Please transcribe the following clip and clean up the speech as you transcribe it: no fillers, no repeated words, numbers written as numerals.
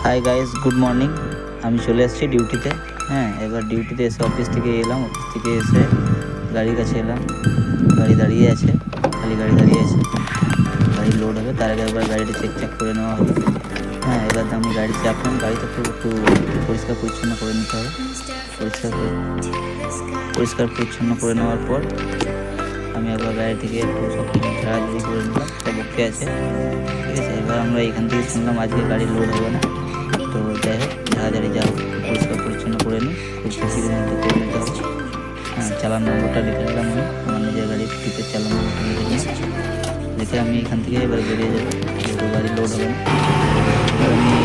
Hi guys, good morning. আমি চলে এসেছি ডিউটিতে। হ্যাঁ, এবার ডিউটিতে এসে অফিস থেকে এলাম। অফিস থেকে এসে গাড়ির কাছে এলাম। গাড়ি দাঁড়িয়ে আছে, খালি গাড়ি দাঁড়িয়ে আছে। গাড়ি লোড হবে, তার আগে একবার গাড়িটা চেক করে নেওয়া হবে। হ্যাঁ, এবার আমি গাড়ি চাপলাম। গাড়িটা একটু পরিষ্কার পরিচ্ছন্ন করে নিতে হবে। পরিষ্কার পরিচ্ছন্ন করে নেওয়ার পর আমি একবার গাড়ি থেকে একটু সব কিছু ঝাড়াঝাড়ি করে নিলাম। সব ওকে আছে, ঠিক আছে। এবার আমরা এখান থেকে শুনলাম আজকে গাড়ি লোড হবে না। তো যাই হোক, ঝাড়াঝাড়ি যা হোক পরিষ্কার পরিচ্ছন্ন করে নিই, খুব বেশির মধ্যে করে নিতে হবে। হ্যাঁ, চালান নম্বরটা লিখে নিলাম। আমি আমার নিজের গাড়ির টিপের চালান নম্বরটা লিখে নিই। লিখে আমি এখান থেকে এবার বেরিয়ে যাবো, যেহেতু গাড়ি লোড হবে না। এবার আমি